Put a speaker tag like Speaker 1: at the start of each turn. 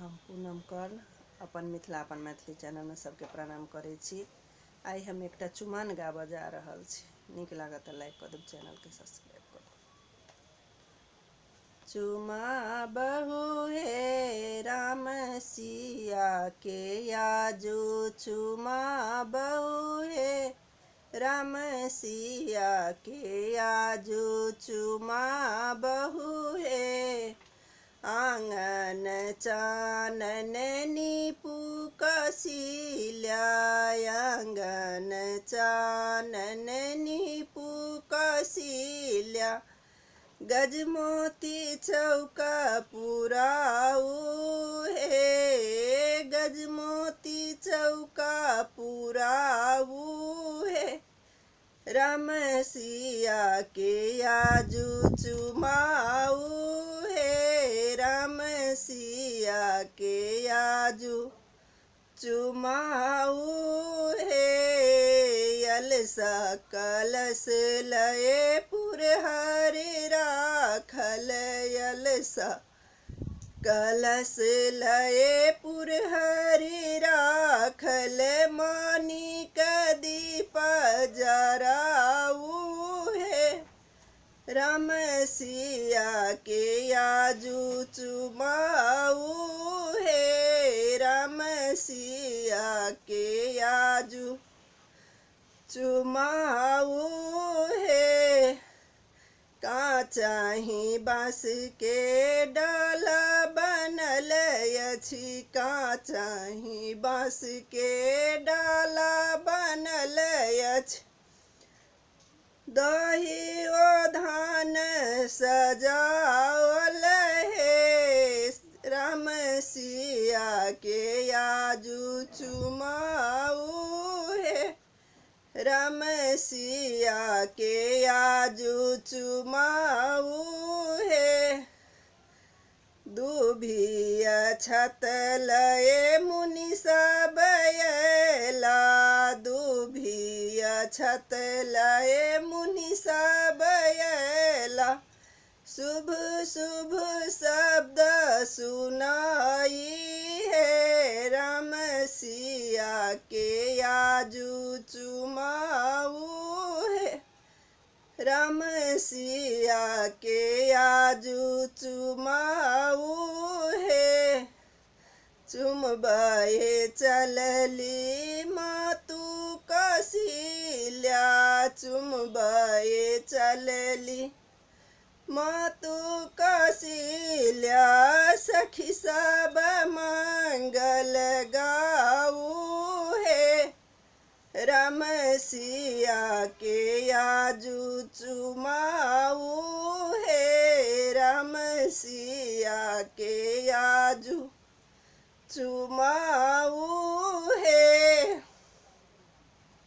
Speaker 1: हम पूनम कर्ण अपन मिथिला अपन मैथिली चैनल में सबके प्रणाम करै छी। आई हम एकटा चुमान गाबऽ जा रहल छी। नीक लागत लाइक कऽ देब, चैनल के सब्सक्राइब कऽ देब। चुमा बहु हे राम सिया के आजू, चुमा बहु हे राम सिया के आजू, चुमा बहु हे आंगन चानन नीपू कसिल्या, आंगन चानन नीपू कसिल्या, गजमोती चौका पुराऊ हे, गजमोती चौका पुराऊ हे राम सिया के आजू, चुमाऊ हे राम सिया के आजू, चुमाऊ हे अलसा कलश लये पुरहरि राखल, अलसा कलश लये पुरहरि राखल, मानिक दीप जराऊ हे राम सिया के आजू, चुमाऊ हे राम सिया के आजू, चुमाऊ हे काचाही बाँस के डाला बनल अछि, काचाही बाँस के डाला बनल अछि, दही ओधान सजावल हे राम सिया के आजू, चुमाऊ हे राम सिया के आजू, चुमाऊ हे दुभिया छत लये मुनि सब अयला, दुभिया छत लये मुनि सब अयला, शुभ शुभ शब्द सुनाई हे राम सिया के आजू, चुमाऊ हे राम सिया के आजू, चुमाऊ हे चुमबये चलली मातु कसिल्या, चुमबये चलली मातु कसिल्या, सखी सब मंगल गाऊ हे राम सिया के आजू, चुमाऊ हे राम सिया के आजू, चुमाऊ।